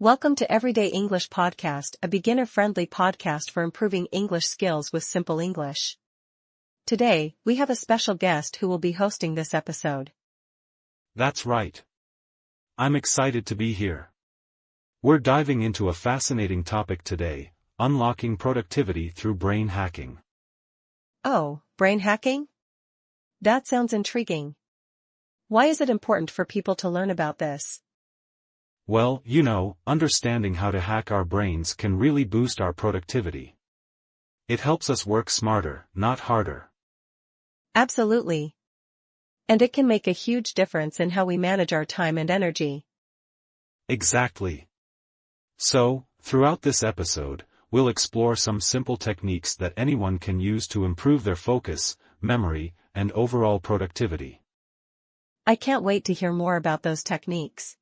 Welcome to Everyday English Podcast, a beginner-friendly podcast for improving English skills with simple English. Today, we have a special guest who will be hosting this episode. That's right. I'm excited to be here. We're diving into a fascinating topic today, unlocking productivity through brain hacking. Oh, brain hacking? That sounds intriguing. Why is it important for people to learn about this? Well, understanding how to hack our brains can really boost our productivity. It helps us work smarter, not harder. Absolutely. And it can make a huge difference in how we manage our time and energy. Exactly. So, throughout this episode, we'll explore some simple techniques that anyone can use to improve their focus, memory, and overall productivity. I can't wait to hear more about those techniques.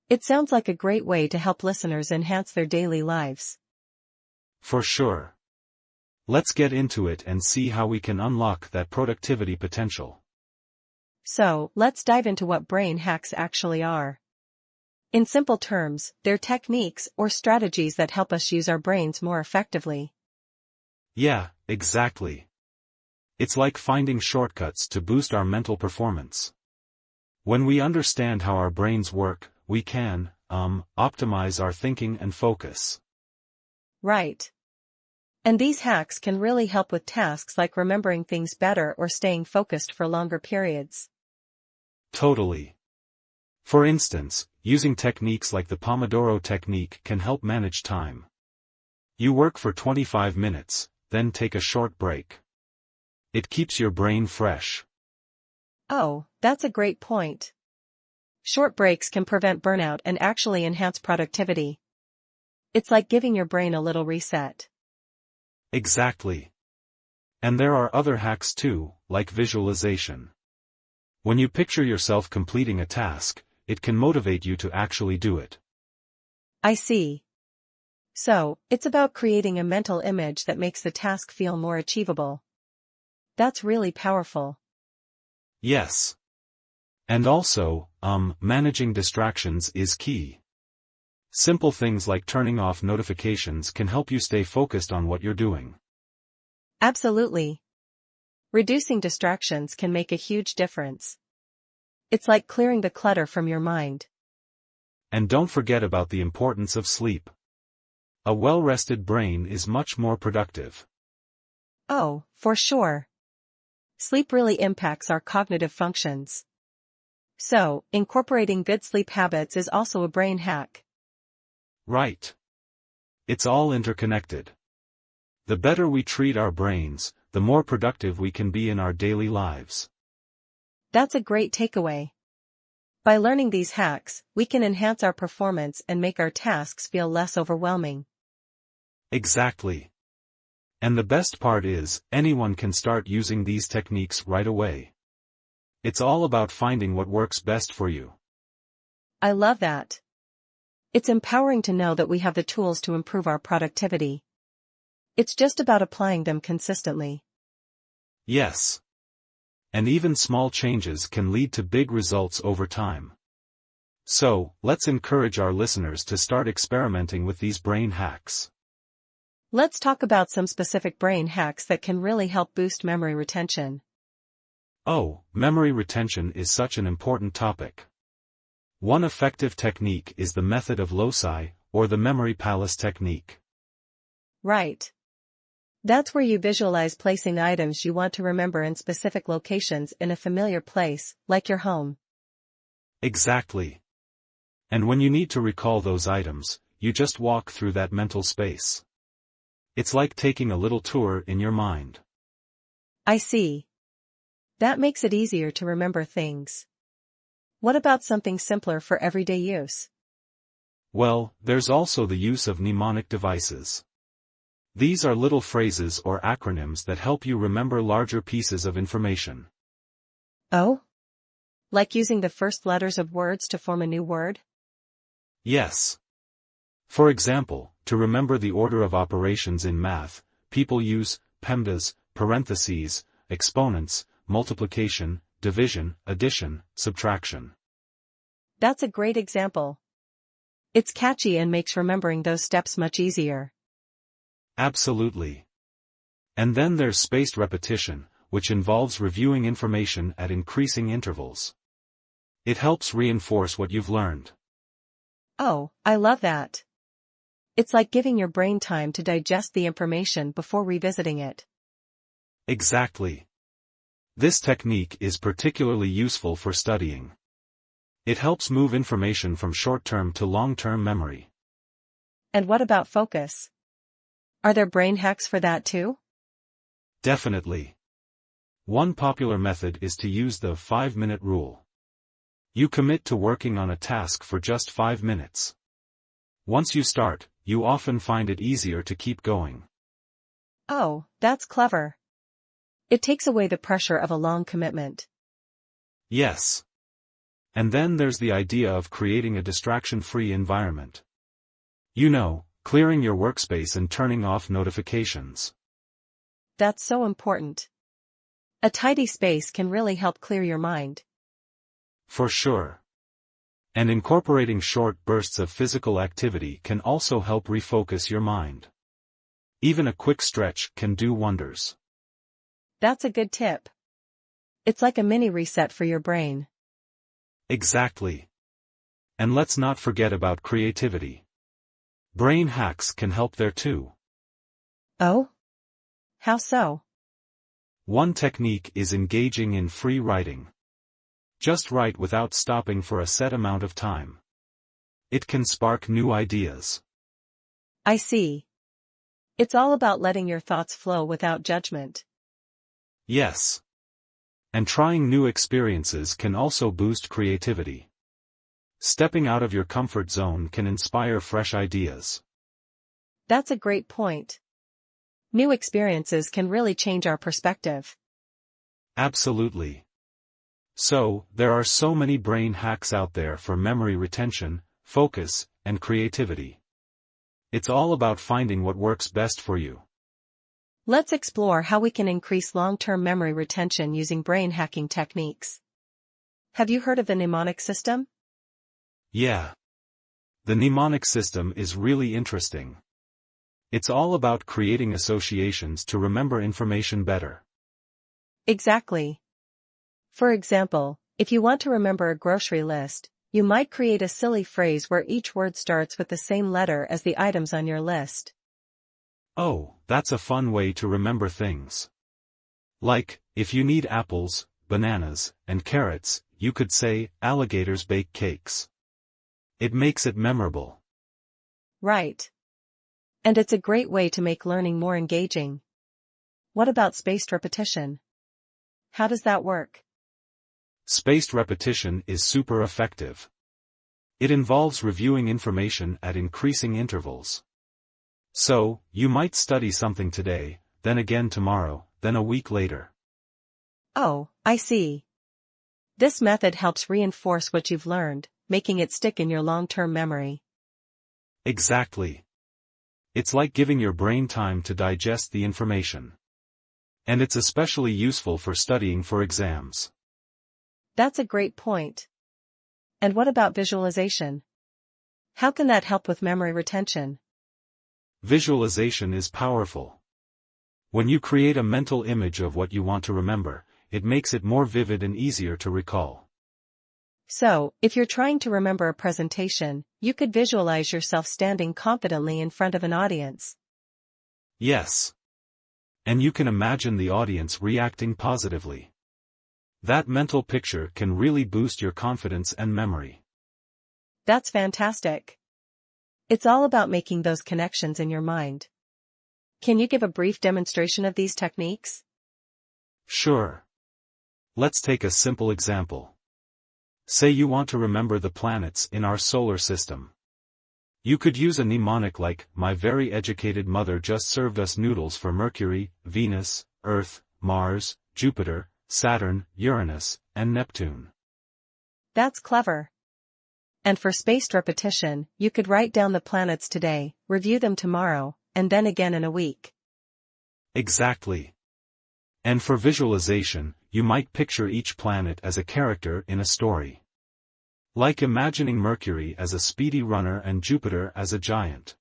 It sounds like a great way to help listeners enhance their daily lives. For sure. Let's get into it and see how we can unlock that productivity potential. So, let's dive into what brain hacks actually are. In simple terms, they're techniques or strategies that help us use our brains more effectively. Yeah, exactly. It's like finding shortcuts to boost our mental performance. When we understand how our brains work, we can, optimize our thinking and focus. Right. And these hacks can really help with tasks like remembering things better or staying focused for longer periods. Totally. For instance, using techniques like the Pomodoro technique can help manage time. You work for 25 minutes, then take a short break. It keeps your brain fresh. Oh, that's a great point. Short breaks can prevent burnout and actually enhance productivity. It's like giving your brain a little reset. Exactly. And there are other hacks too, like visualization. When you picture yourself completing a task, it can motivate you to actually do it. I see. So, it's about creating a mental image that makes the task feel more achievable. That's really powerful. Yes. And also, managing distractions is key. Simple things like turning off notifications can help you stay focused on what you're doing. Absolutely. Reducing distractions can make a huge difference. It's like clearing the clutter from your mind. And don't forget about the importance of sleep. A well-rested brain is much more productive. Oh, for sure. Sleep really impacts our cognitive functions. So, incorporating good sleep habits is also a brain hack. Right. It's all interconnected. The better we treat our brains, the more productive we can be in our daily lives. That's a great takeaway. By learning these hacks, we can enhance our performance and make our tasks feel less overwhelming. Exactly. And the best part is, anyone can start using these techniques right away. It's all about finding what works best for you. I love that. It's empowering to know that we have the tools to improve our productivity. It's just about applying them consistently. Yes. And even small changes can lead to big results over time. So, let's encourage our listeners to start experimenting with these brain hacks. Let's talk about some specific brain hacks that can really help boost memory retention. Oh, memory retention is such an important topic. One effective technique is the method of loci, or the memory palace technique. Right. That's where you visualize placing items you want to remember in specific locations in a familiar place, like your home. Exactly. And when you need to recall those items, you just walk through that mental space. It's like taking a little tour in your mind. I see. That makes it easier to remember things. What about something simpler for everyday use? Well, there's also the use of mnemonic devices. These are little phrases or acronyms that help you remember larger pieces of information. Oh? Like using the first letters of words to form a new word? Yes. For example, to remember the order of operations in math, people use PEMDAS, parentheses, exponents, multiplication, division, addition, subtraction. That's a great example. It's catchy and makes remembering those steps much easier. Absolutely. And then there's spaced repetition, which involves reviewing information at increasing intervals. It helps reinforce what you've learned. Oh, I love that. It's like giving your brain time to digest the information before revisiting it. Exactly. This technique is particularly useful for studying. It helps move information from short-term to long-term memory. And what about focus? Are there brain hacks for that too? Definitely. One popular method is to use the 5-minute rule. You commit to working on a task for just 5 minutes. Once you start, you often find it easier to keep going. Oh, that's clever. It takes away the pressure of a long commitment. Yes. And then there's the idea of creating a distraction-free environment. You know, clearing your workspace and turning off notifications. That's so important. A tidy space can really help clear your mind. For sure. And incorporating short bursts of physical activity can also help refocus your mind. Even a quick stretch can do wonders. That's a good tip. It's like a mini reset for your brain. Exactly. And let's not forget about creativity. Brain hacks can help there too. Oh? How so? One technique is engaging in free writing. Just write without stopping for a set amount of time. It can spark new ideas. I see. It's all about letting your thoughts flow without judgment. Yes. And trying new experiences can also boost creativity. Stepping out of your comfort zone can inspire fresh ideas. That's a great point. New experiences can really change our perspective. Absolutely. So, there are so many brain hacks out there for memory retention, focus, and creativity. It's all about finding what works best for you. Let's explore how we can increase long-term memory retention using brain hacking techniques. Have you heard of the mnemonic system? Yeah. The mnemonic system is really interesting. It's all about creating associations to remember information better. Exactly. For example, if you want to remember a grocery list, you might create a silly phrase where each word starts with the same letter as the items on your list. Oh, that's a fun way to remember things. Like, if you need apples, bananas, and carrots, you could say, alligators bake cakes. It makes it memorable. Right. And it's a great way to make learning more engaging. What about spaced repetition? How does that work? Spaced repetition is super effective. It involves reviewing information at increasing intervals. So, you might study something today, then again tomorrow, then a week later. Oh, I see. This method helps reinforce what you've learned, making it stick in your long-term memory. Exactly. It's like giving your brain time to digest the information. And it's especially useful for studying for exams. That's a great point. And what about visualization? How can that help with memory retention? Visualization is powerful. When you create a mental image of what you want to remember, it makes it more vivid and easier to recall. So, if you're trying to remember a presentation, you could visualize yourself standing confidently in front of an audience. Yes. And you can imagine the audience reacting positively. That mental picture can really boost your confidence and memory. That's fantastic. It's all about making those connections in your mind. Can you give a brief demonstration of these techniques? Sure. Let's take a simple example. Say you want to remember the planets in our solar system. You could use a mnemonic like, "My very educated mother just served us noodles for Mercury, Venus, Earth, Mars, Jupiter, Saturn, Uranus, and Neptune." That's clever. And for spaced repetition, you could write down the planets today, review them tomorrow, and then again in a week. Exactly. And for visualization, you might picture each planet as a character in a story. Like imagining Mercury as a speedy runner and Jupiter as a giant.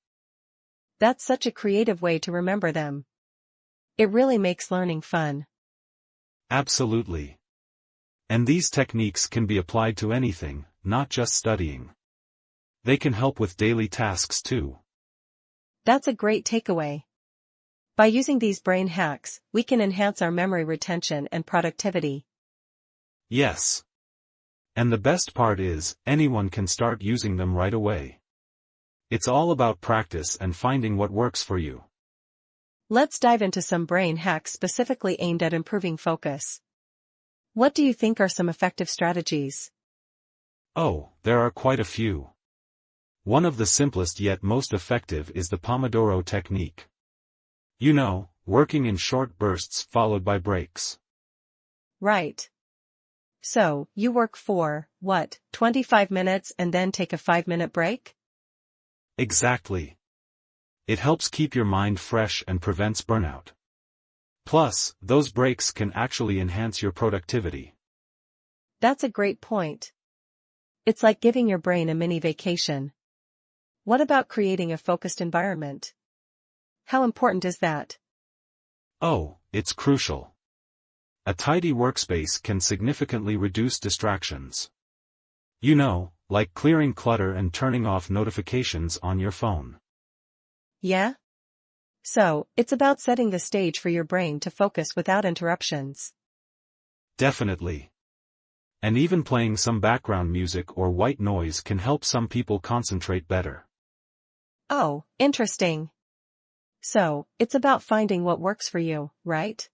That's such a creative way to remember them. It really makes learning fun. Absolutely. And these techniques can be applied to anything, not just studying. They can help with daily tasks too. That's a great takeaway. By using these brain hacks, we can enhance our memory retention and productivity. Yes. And the best part is, anyone can start using them right away. It's all about practice and finding what works for you. Let's dive into some brain hacks specifically aimed at improving focus. What do you think are some effective strategies? Oh, there are quite a few. One of the simplest yet most effective is the Pomodoro technique. You know, working in short bursts followed by breaks. Right. So, you work for, 25 minutes and then take a 5-minute break? Exactly. It helps keep your mind fresh and prevents burnout. Plus, those breaks can actually enhance your productivity. That's a great point. It's like giving your brain a mini vacation. What about creating a focused environment? How important is that? Oh, it's crucial. A tidy workspace can significantly reduce distractions. You know, like clearing clutter and turning off notifications on your phone. Yeah? So, it's about setting the stage for your brain to focus without interruptions. Definitely. And even playing some background music or white noise can help some people concentrate better. Oh, interesting. So, it's about finding what works for you, right?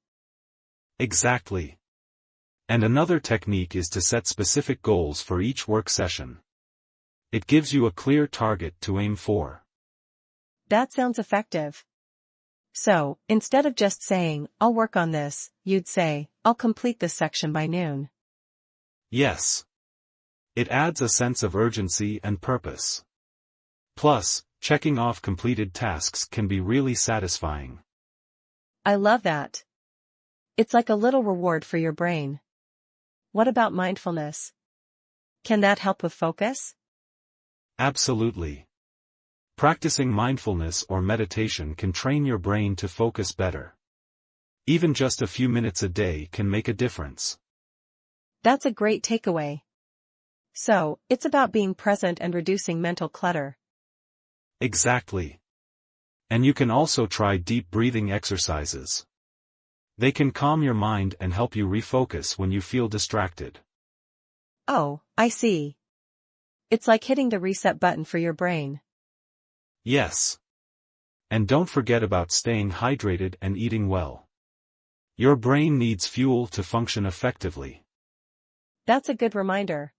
Exactly. And another technique is to set specific goals for each work session. It gives you a clear target to aim for. That sounds effective. So, instead of just saying, I'll work on this, you'd say, I'll complete this section by noon. Yes. It adds a sense of urgency and purpose. Plus, checking off completed tasks can be really satisfying. I love that. It's like a little reward for your brain. What about mindfulness? Can that help with focus? Absolutely. Practicing mindfulness or meditation can train your brain to focus better. Even just a few minutes a day can make a difference. That's a great takeaway. So, it's about being present and reducing mental clutter. Exactly. And you can also try deep breathing exercises. They can calm your mind and help you refocus when you feel distracted. Oh, I see. It's like hitting the reset button for your brain. Yes. And don't forget about staying hydrated and eating well. Your brain needs fuel to function effectively. That's a good reminder.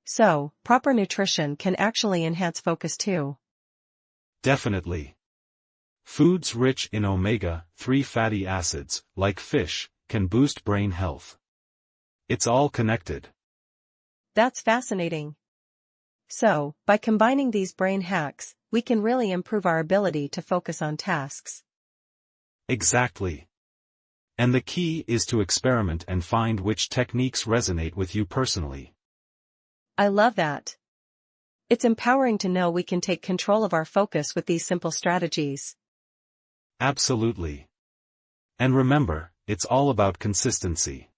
So, proper nutrition can actually enhance focus too. Definitely. Foods rich in omega-3 fatty acids, like fish, can boost brain health. It's all connected. That's fascinating. So, by combining these brain hacks, we can really improve our ability to focus on tasks. Exactly. And the key is to experiment and find which techniques resonate with you personally. I love that. It's empowering to know we can take control of our focus with these simple strategies. Absolutely. And remember, it's all about consistency.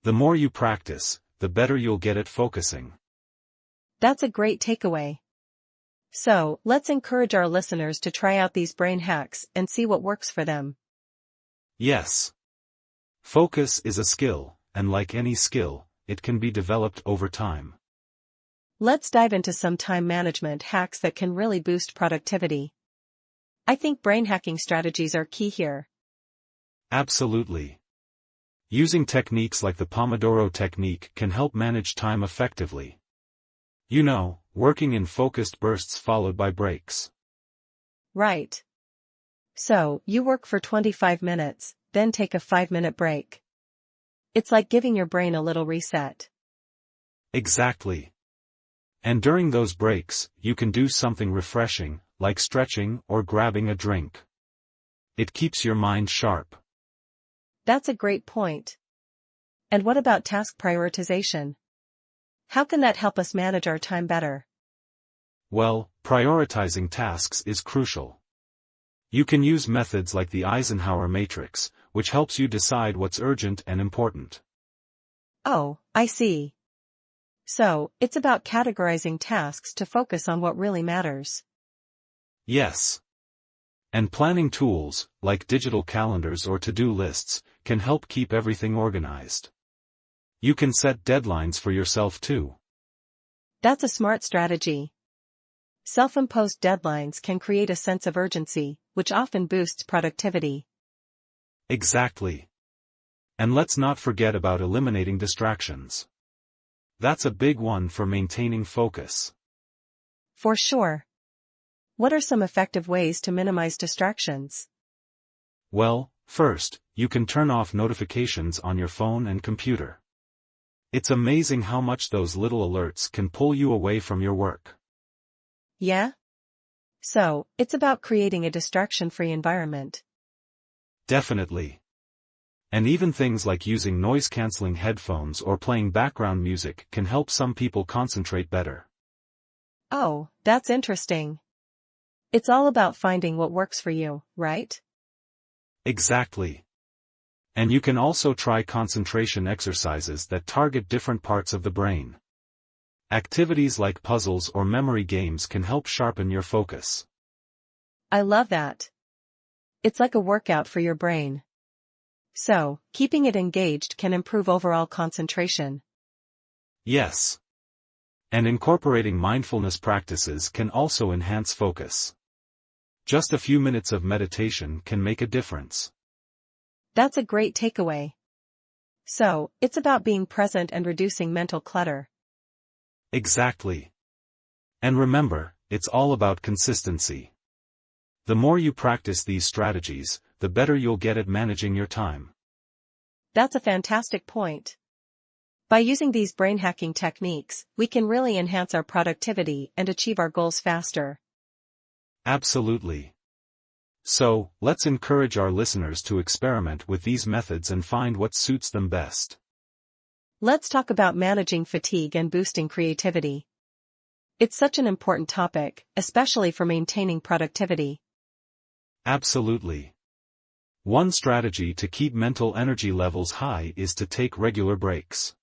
The more you practice, the better you'll get at focusing. That's a great takeaway. So, let's encourage our listeners to try out these brain hacks and see what works for them. Yes. Focus is a skill, and like any skill, it can be developed over time. Let's dive into some time management hacks that can really boost productivity. I think brain hacking strategies are key here. Absolutely. Using techniques like the Pomodoro technique can help manage time effectively. You know, working in focused bursts followed by breaks. Right. So, you work for 25 minutes, then take a 5-minute break. It's like giving your brain a little reset. Exactly. And during those breaks, you can do something refreshing, like stretching or grabbing a drink. It keeps your mind sharp. That's a great point. And what about task prioritization? How can that help us manage our time better? Well, prioritizing tasks is crucial. You can use methods like the Eisenhower matrix, which helps you decide what's urgent and important. Oh, I see. So, it's about categorizing tasks to focus on what really matters. Yes. And planning tools, like digital calendars or to-do lists, can help keep everything organized. You can set deadlines for yourself too. That's a smart strategy. Self-imposed deadlines can create a sense of urgency, which often boosts productivity. Exactly. And let's not forget about eliminating distractions. That's a big one for maintaining focus. For sure. What are some effective ways to minimize distractions? Well, first, you can turn off notifications on your phone and computer. It's amazing how much those little alerts can pull you away from your work. Yeah? So, it's about creating a distraction-free environment. Definitely. And even things like using noise-canceling headphones or playing background music can help some people concentrate better. Oh, that's interesting. It's all about finding what works for you, right? Exactly. And you can also try concentration exercises that target different parts of the brain. Activities like puzzles or memory games can help sharpen your focus. I love that. It's like a workout for your brain. So, keeping it engaged can improve overall concentration. Yes. And incorporating mindfulness practices can also enhance focus. Just a few minutes of meditation can make a difference. That's a great takeaway. So, it's about being present and reducing mental clutter. Exactly. And remember, it's all about consistency. The more you practice these strategies, the better you'll get at managing your time. That's a fantastic point. By using these brain hacking techniques, we can really enhance our productivity and achieve our goals faster. Absolutely. So, let's encourage our listeners to experiment with these methods and find what suits them best. Let's talk about managing fatigue and boosting creativity. It's such an important topic, especially for maintaining productivity. Absolutely. One strategy to keep mental energy levels high is to take regular breaks.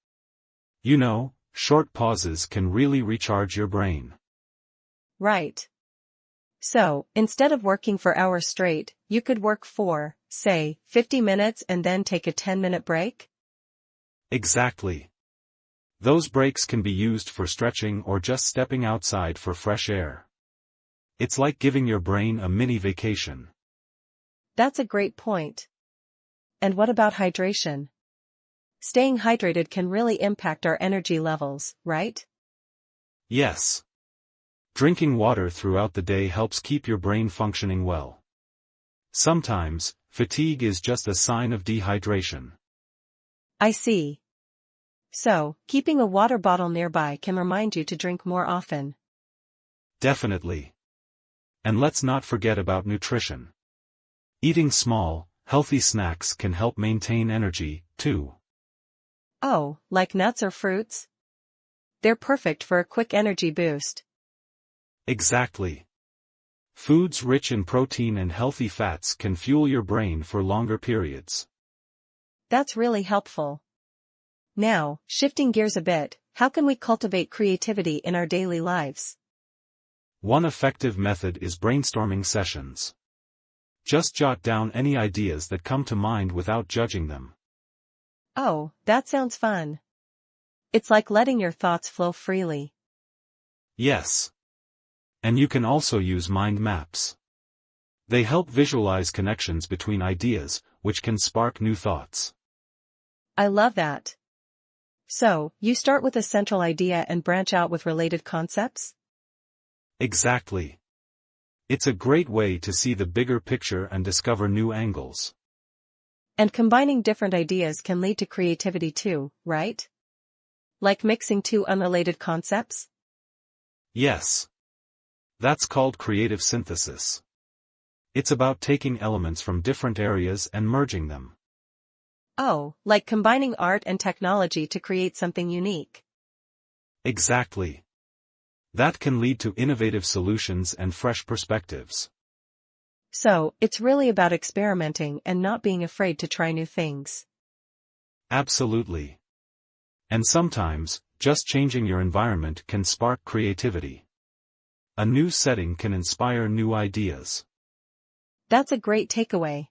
You know, short pauses can really recharge your brain. Right. So, instead of working for hours straight, you could work for, say, 50 minutes and then take a 10-minute break? Exactly. Those breaks can be used for stretching or just stepping outside for fresh air. It's like giving your brain a mini vacation. That's a great point. And what about hydration? Staying hydrated can really impact our energy levels, right? Yes. Drinking water throughout the day helps keep your brain functioning well. Sometimes, fatigue is just a sign of dehydration. I see. So, keeping a water bottle nearby can remind you to drink more often. Definitely. And let's not forget about nutrition. Eating small, healthy snacks can help maintain energy, too. Oh, like nuts or fruits? They're perfect for a quick energy boost. Exactly. Foods rich in protein and healthy fats can fuel your brain for longer periods. That's really helpful. Now, shifting gears a bit, how can we cultivate creativity in our daily lives? One effective method is brainstorming sessions. Just jot down any ideas that come to mind without judging them. Oh, that sounds fun. It's like letting your thoughts flow freely. Yes. And you can also use mind maps. They help visualize connections between ideas, which can spark new thoughts. I love that. So, you start with a central idea and branch out with related concepts? Exactly. It's a great way to see the bigger picture and discover new angles. And combining different ideas can lead to creativity too, right? Like mixing two unrelated concepts? Yes. That's called creative synthesis. It's about taking elements from different areas and merging them. Oh, like combining art and technology to create something unique. Exactly. That can lead to innovative solutions and fresh perspectives. So, it's really about experimenting and not being afraid to try new things. Absolutely. And sometimes, just changing your environment can spark creativity. A new setting can inspire new ideas. That's a great takeaway.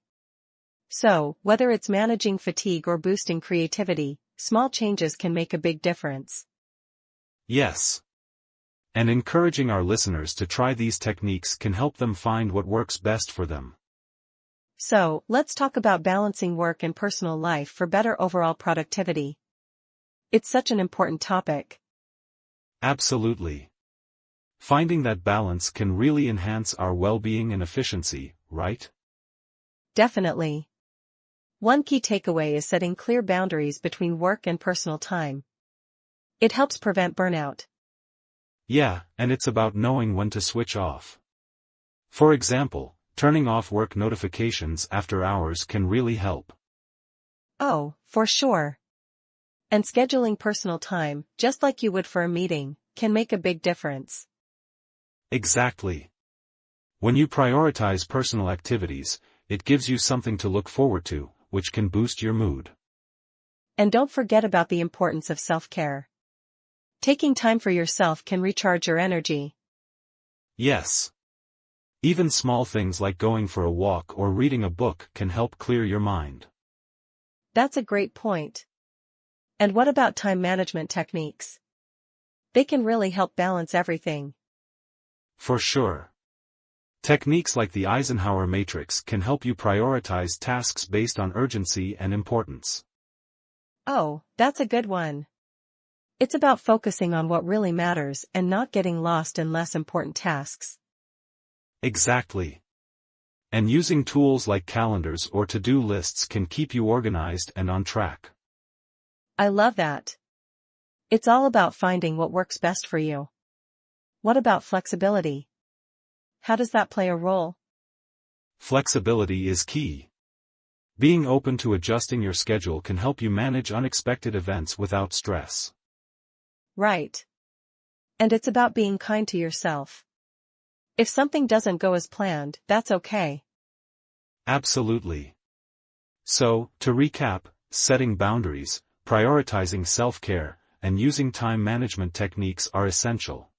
So, whether it's managing fatigue or boosting creativity, small changes can make a big difference. Yes. And encouraging our listeners to try these techniques can help them find what works best for them. So, let's talk about balancing work and personal life for better overall productivity. It's such an important topic. Absolutely. Finding that balance can really enhance our well-being and efficiency, right? Definitely. One key takeaway is setting clear boundaries between work and personal time. It helps prevent burnout. Yeah, and it's about knowing when to switch off. For example, turning off work notifications after hours can really help. Oh, for sure. And scheduling personal time, just like you would for a meeting, can make a big difference. Exactly. When you prioritize personal activities, it gives you something to look forward to, which can boost your mood. And don't forget about the importance of self-care. Taking time for yourself can recharge your energy. Yes. Even small things like going for a walk or reading a book can help clear your mind. That's a great point. And what about time management techniques? They can really help balance everything. For sure. Techniques like the Eisenhower matrix can help you prioritize tasks based on urgency and importance. Oh, that's a good one. It's about focusing on what really matters and not getting lost in less important tasks. Exactly. And using tools like calendars or to-do lists can keep you organized and on track. I love that. It's all about finding what works best for you. What about flexibility? How does that play a role? Flexibility is key. Being open to adjusting your schedule can help you manage unexpected events without stress. Right. And it's about being kind to yourself. If something doesn't go as planned, that's okay. Absolutely. So, to recap, setting boundaries, prioritizing self-care, and using time management techniques are essential.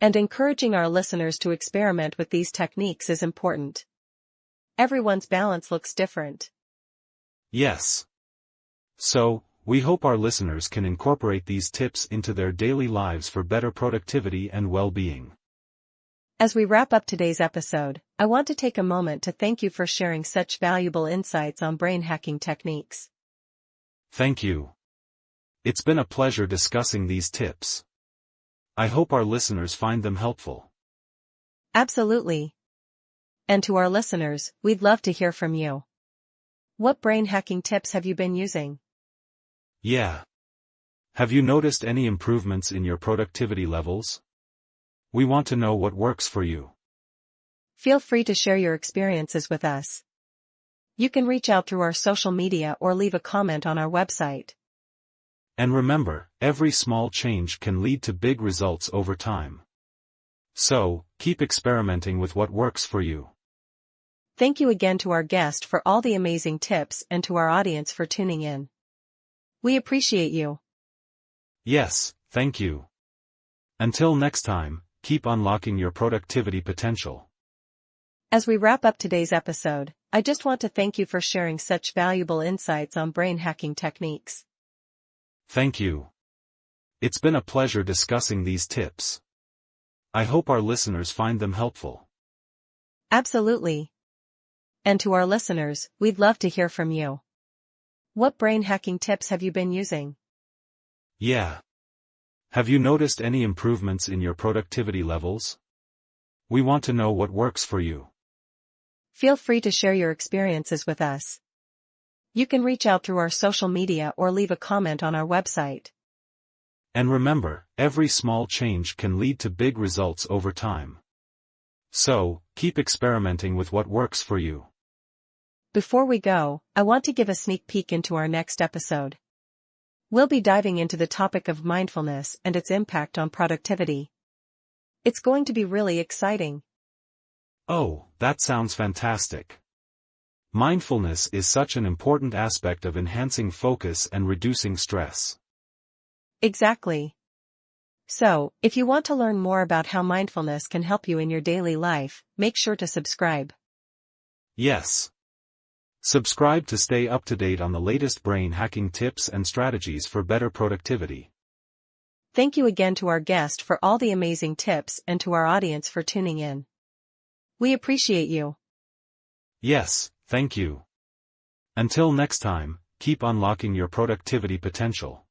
And encouraging our listeners to experiment with these techniques is important. Everyone's balance looks different. Yes. So, we hope our listeners can incorporate these tips into their daily lives for better productivity and well-being. As we wrap up today's episode, I want to take a moment to thank you for sharing such valuable insights on brain hacking techniques. Thank you. It's been a pleasure discussing these tips. I hope our listeners find them helpful. Absolutely. And to our listeners, we'd love to hear from you. What brain hacking tips have you been using? Yeah. Have you noticed any improvements in your productivity levels? We want to know what works for you. Feel free to share your experiences with us. You can reach out through our social media or leave a comment on our website. And remember, every small change can lead to big results over time. So, keep experimenting with what works for you. Thank you again to our guest for all the amazing tips and to our audience for tuning in. We appreciate you. Yes, thank you. Until next time, keep unlocking your productivity potential. As we wrap up today's episode, I just want to thank you for sharing such valuable insights on brain hacking techniques. Thank you. It's been a pleasure discussing these tips. I hope our listeners find them helpful. Absolutely. And to our listeners, we'd love to hear from you. What brain hacking tips have you been using? Yeah. Have you noticed any improvements in your productivity levels? We want to know what works for you. Feel free to share your experiences with us. You can reach out through our social media or leave a comment on our website. And remember, every small change can lead to big results over time. So, keep experimenting with what works for you. Before we go, I want to give a sneak peek into our next episode. We'll be diving into the topic of mindfulness and its impact on productivity. It's going to be really exciting. Oh, that sounds fantastic. Mindfulness is such an important aspect of enhancing focus and reducing stress. Exactly. So, if you want to learn more about how mindfulness can help you in your daily life, make sure to subscribe. Yes. Subscribe to stay up to date on the latest brain hacking tips and strategies for better productivity. Thank you again to our guest for all the amazing tips and to our audience for tuning in. We appreciate you. Yes, thank you. Until next time, keep unlocking your productivity potential.